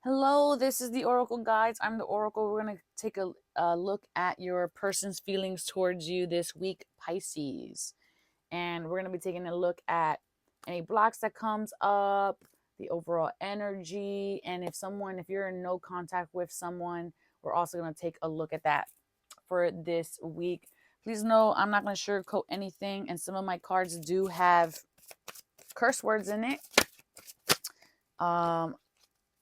Hello, this is the Oracle Guides. I'm the Oracle. We're going to take a look at your person's feelings towards you this week, Pisces. And we're going to be taking a look at any blocks that comes up, the overall energy, and if you're in no contact with someone, we're also going to take a look at that for this week. Please know I'm not going to sugarcoat anything, and some of my cards do have curse words in it.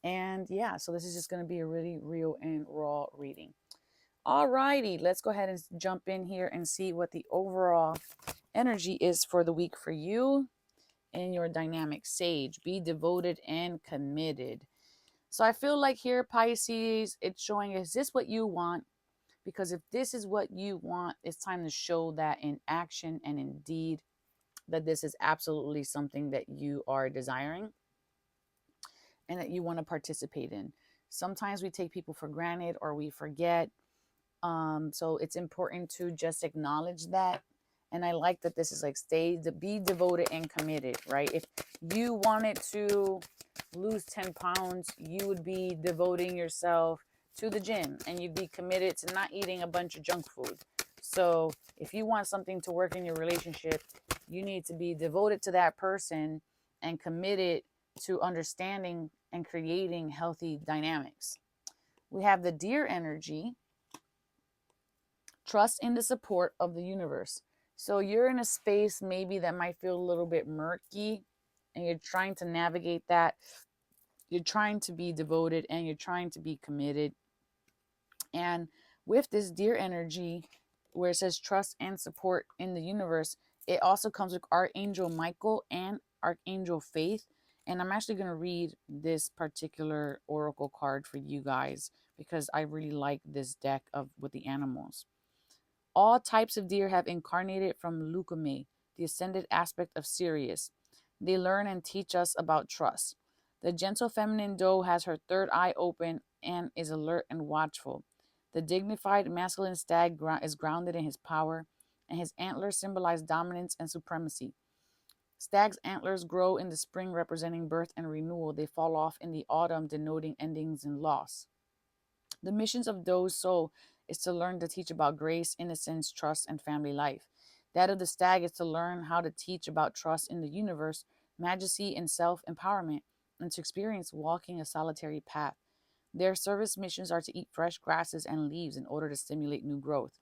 And yeah, so this is just going to be a really real and raw reading. Alrighty, let's go ahead and jump in here and see what the overall energy is for the week for you in your dynamic sage. Be devoted and committed. So I feel like here, Pisces, it's showing, is this what you want? Because if this is what you want, it's time to show that in action and in deed, that this is absolutely something that you are desiring and that you want to participate in. Sometimes we take people for granted or we forget. So it's important to just acknowledge that. And I like that this is like be devoted and committed, right? If you wanted to lose 10 pounds, you would be devoting yourself to the gym and you'd be committed to not eating a bunch of junk food. So if you want something to work in your relationship, you need to be devoted to that person and committed to understanding and creating healthy dynamics. We have the deer energy, trust in the support of the universe. So you're in a space maybe that might feel a little bit murky and you're trying to navigate that. You're trying to be devoted and you're trying to be committed. And with this deer energy, where it says trust and support in the universe, it also comes with Archangel Michael and Archangel Faith. And I'm actually going to read this particular oracle card for you guys because I really like this deck of with the animals. All types of deer have incarnated from Leucome, the ascended aspect of Sirius. They learn and teach us about trust. The gentle feminine doe has her third eye open and is alert and watchful. The dignified masculine stag is grounded in his power, and his antlers symbolize dominance and supremacy. Stag's antlers grow in the spring, representing birth and renewal. They fall off in the autumn, denoting endings and loss. The missions of Doe's soul is to learn to teach about grace, innocence, trust, and family life. That of the stag is to learn how to teach about trust in the universe, majesty, and self empowerment, and to experience walking a solitary path. Their service missions are to eat fresh grasses and leaves in order to stimulate new growth.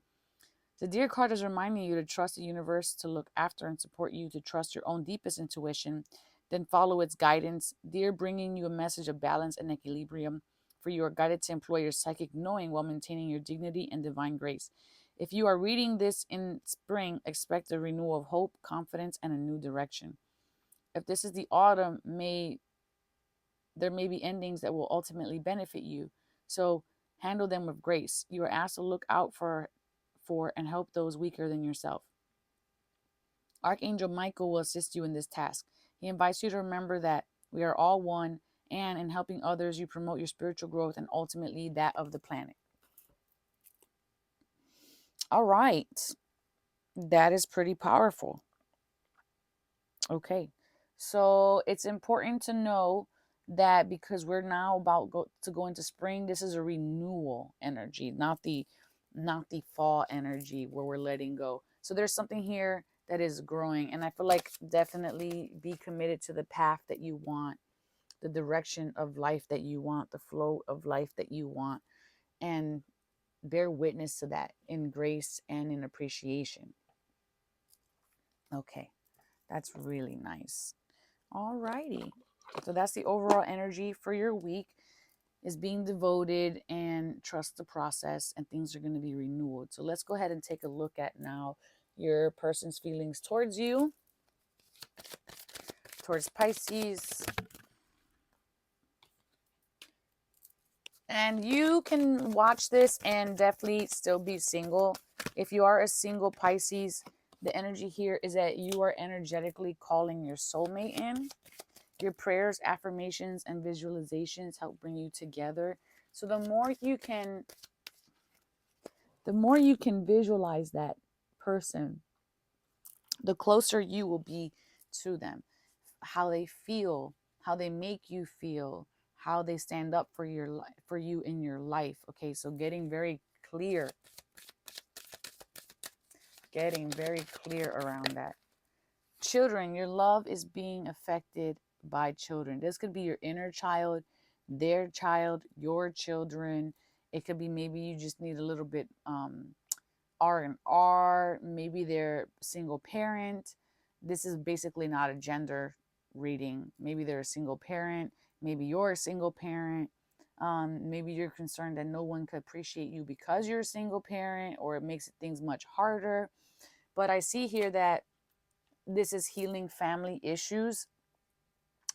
The deer card is reminding you to trust the universe, to look after and support you, to trust your own deepest intuition, then follow its guidance. Deer bringing you a message of balance and equilibrium, for you are guided to employ your psychic knowing while maintaining your dignity and divine grace. If you are reading this in spring, expect a renewal of hope, confidence, and a new direction. If this is the autumn, there may be endings that will ultimately benefit you. So handle them with grace. You are asked to look out for and help those weaker than yourself. Archangel Michael will assist you in this task. He invites you to remember that we are all one, and in helping others, you promote your spiritual growth and ultimately that of the planet. All right. That is pretty powerful. Okay. So it's important to know that because we're now about to go into spring, this is a renewal energy, not the fall energy where we're letting go. So there's something here that is growing, and I feel like definitely be committed to the path that you want, the direction of life that you want, the flow of life that you want, and bear witness to that in grace and in appreciation. Okay, that's really nice. All righty. So that's the overall energy for your week, is being devoted and trust the process, and things are going to be renewed. So let's go ahead and take a look at now your person's feelings towards you, towards Pisces. And you can watch this and definitely still be single. If you are a single Pisces, the energy here is that you are energetically calling your soulmate in. Your prayers, affirmations, and visualizations help bring you together. So the more you can visualize that person, the closer you will be to them. How they feel, how they make you feel, how they stand up for your life, for you in your life. Okay, so getting very clear around that. Children, your love is being affected by children. This could be your inner child, their child, your children. It could be maybe you just need a little bit R&R. Maybe they're single parent. This is basically not a gender reading. Maybe they're a single parent. Maybe you're a single parent. Maybe you're concerned that no one could appreciate you because you're a single parent, or it makes things much harder. But I see here that this is healing family issues.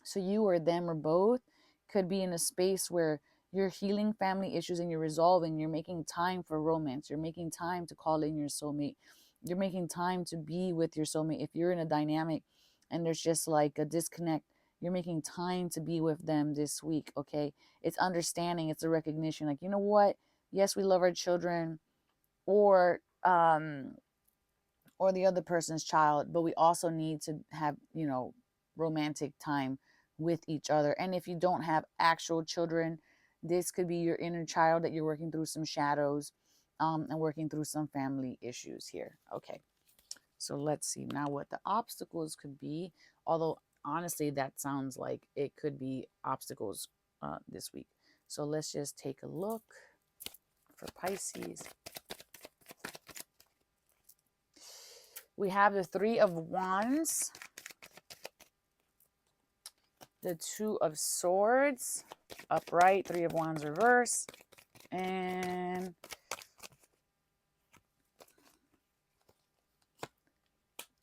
So you or them or both could be in a space where you're healing family issues and you're resolving. You're making time for romance. You're making time to call in your soulmate. You're making time to be with your soulmate. If you're in a dynamic and there's just like a disconnect, you're making time to be with them this week. Okay, it's understanding, it's a recognition, like, you know what, yes, we love our children, or the other person's child, but we also need to have, romantic time with each other. And if you don't have actual children, this could be your inner child that you're working through some shadows, and working through some family issues here. Okay, so let's see now what the obstacles could be. Although honestly, that sounds like it could be obstacles this week. So let's just take a look for Pisces. We have the Three of Wands, the Two of Swords, upright, Three of Wands reverse, and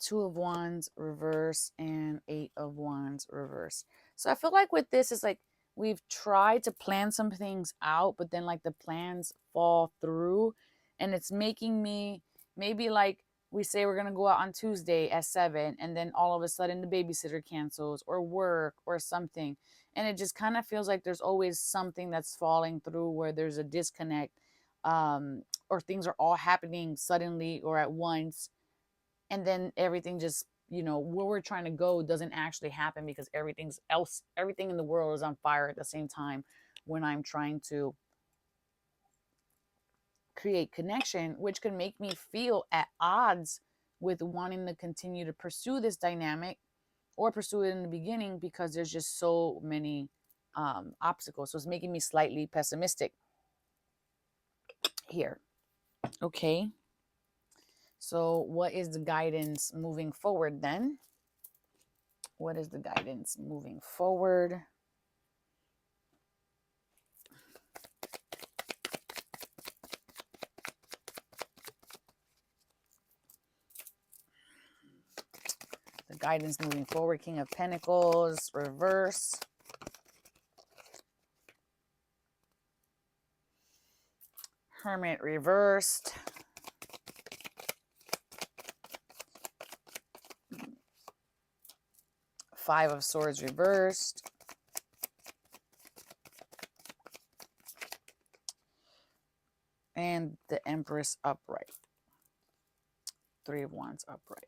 Two of Wands reverse, and Eight of Wands reverse. So I feel like with this, it's like we've tried to plan some things out, but then like the plans fall through, and it's making me maybe like, we say we're going to go out on Tuesday at 7, and then all of a sudden the babysitter cancels, or work, or something. And it just kind of feels like there's always something that's falling through, where there's a disconnect, or things are all happening suddenly or at once. And then everything just, where we're trying to go doesn't actually happen, because everything in the world is on fire at the same time when I'm trying to create connection, which can make me feel at odds with wanting to continue to pursue this dynamic, or pursue it in the beginning, because there's just so many obstacles. So it's making me slightly pessimistic here. Okay, so what is the guidance moving forward then? What is the guidance moving forward? The guidance moving forward, King of Pentacles, reverse. Hermit reversed. Five of Swords reversed. And the Empress upright. Three of Wands upright.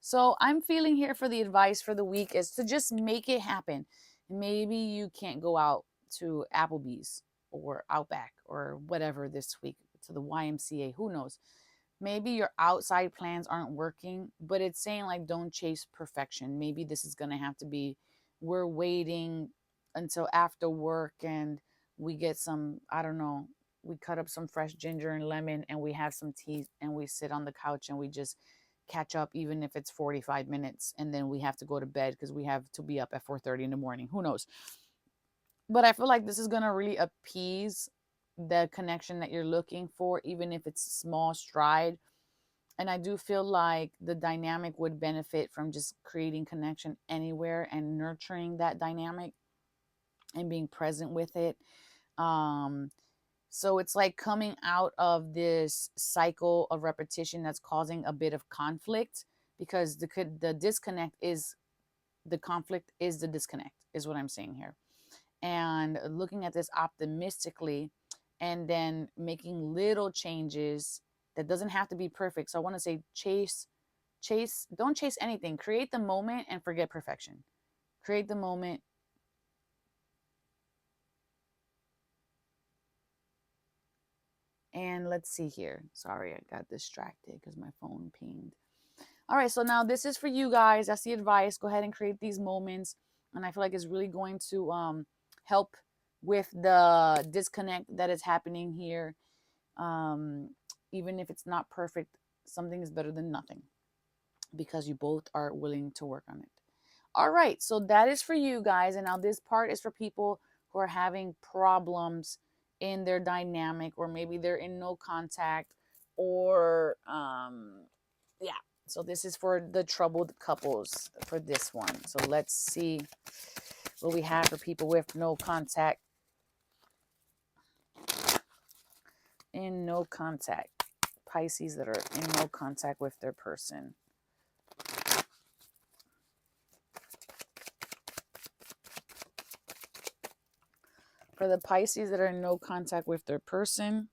So I'm feeling here for the advice for the week is to just make it happen. Maybe you can't go out to Applebee's or Outback or whatever this week, to the YMCA, who knows. Maybe your outside plans aren't working, but it's saying like, don't chase perfection. Maybe this is going to have to be, we're waiting until after work and we get some, I don't know, we cut up some fresh ginger and lemon and we have some tea and we sit on the couch and we just catch up, even if it's 45 minutes, and then we have to go to bed because we have to be up at 4:30 in the morning, who knows. But I feel like this is going to really appease the connection that you're looking for, even if it's a small stride. And I do feel like the dynamic would benefit from just creating connection anywhere and nurturing that dynamic and being present with it. So it's like coming out of this cycle of repetition that's causing a bit of conflict, because the disconnect is the conflict, is the disconnect, is what I'm saying here. And looking at this optimistically, and then making little changes that doesn't have to be perfect. So I want to say don't chase anything. Create the moment and forget perfection. Create the moment And let's see here. Sorry, I got distracted because my phone pinged. All right, so now this is for you guys. That's the advice. Go ahead and create these moments. And I feel like it's really going to help with the disconnect that is happening here. Um, Even if it's not perfect, something is better than nothing because you both are willing to work on it. All right, so that is for you guys. And now this part is for people who are having problems in their dynamic, or maybe they're in no contact, or yeah. So this is for the troubled couples for this one. So let's see what we have for people with no contact. In no contact. Pisces that are in no contact with their person. For the Pisces that are in no contact with their person.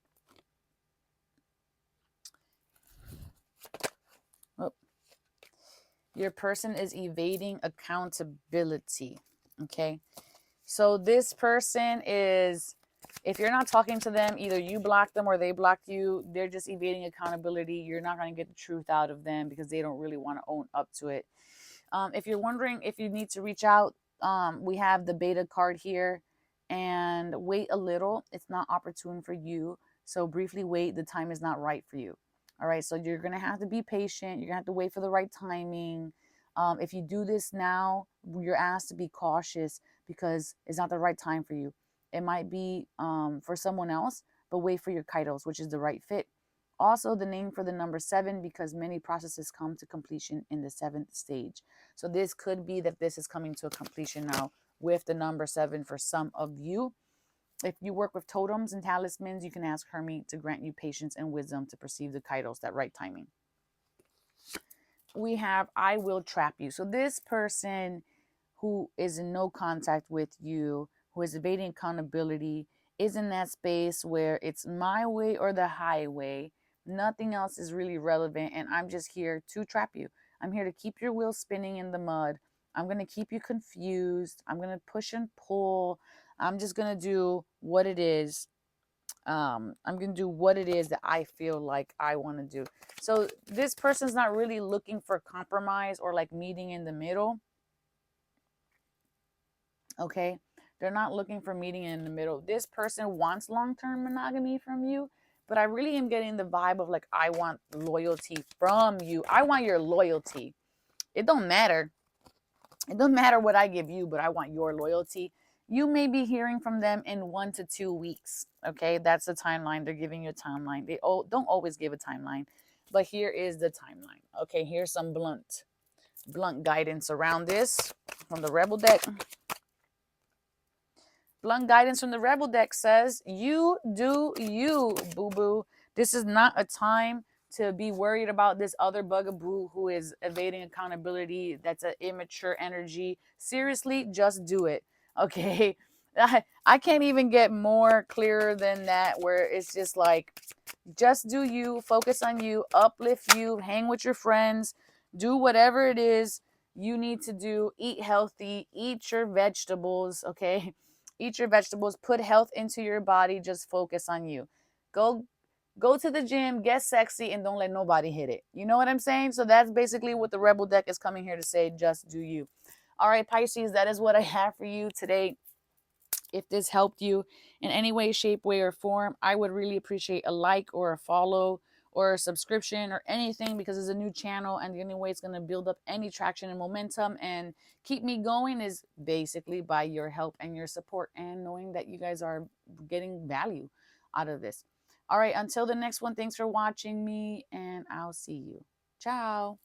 Oh, your person is evading accountability. Okay. So this person is, if you're not talking to them, either you block them or they block you. They're just evading accountability. You're not going to get the truth out of them because they don't really want to own up to it. If you're wondering if you need to reach out, we have the beta card here, and wait a little. It's not opportune for you. So briefly wait. The time is not right for you. All right. So you're going to have to be patient. You're going to have to wait for the right timing. If you do this now, you're asked to be cautious because it's not the right time for you. It might be for someone else, but wait for your kairos, which is the right fit. Also, the name for the number 7, because many processes come to completion in the 7th stage. So this could be that this is coming to a completion now with the number 7 for some of you. If you work with totems and talismans, you can ask Hermie to grant you patience and wisdom to perceive the kairos, that right timing. We have I will trap you. So this person who is in no contact with you, who is evading accountability, is in that space where it's my way or the highway. Nothing else is really relevant, and I'm just here to trap you. I'm here to keep your wheels spinning in the mud. I'm going to keep you confused. I'm going to push and pull. I'm just going to do what it is. I'm going to do what it is that I feel like I want to do. So this person's not really looking for compromise or like meeting in the middle. Okay. They're not looking for meeting in the middle. This person wants long-term monogamy from you, but I really am getting the vibe of like, I want loyalty from you. I want your loyalty. It don't matter. It don't matter what I give you, but I want your loyalty. You may be hearing from them in 1 to 2 weeks. Okay. That's the timeline. They're giving you a timeline. They don't always give a timeline, but here is the timeline. Okay. Here's some blunt guidance around this from the Rebel deck. Blunt guidance from the Rebel deck says, you do you, boo-boo. This is not a time to be worried about this other bugaboo who is evading accountability. That's an immature energy. Seriously, just do it. Okay. I can't even get more clearer than that, where it's just like, just do you, focus on you, uplift you, hang with your friends, do whatever it is you need to do. Eat healthy, eat your vegetables. Okay. Eat your vegetables, put health into your body, just focus on you. Go to the gym, get sexy, and don't let nobody hit it. You know what I'm saying? So that's basically what the Rebel deck is coming here to say. Just do you. All right, Pisces, that is what I have for you today. If this helped you in any way, shape, way, or form, I would really appreciate a like or a follow or a subscription or anything, because it's a new channel, and the only way it's going to build up any traction and momentum and keep me going is basically by your help and your support, and knowing that you guys are getting value out of this. All right, until the next one, thanks for watching me, and I'll see you. Ciao.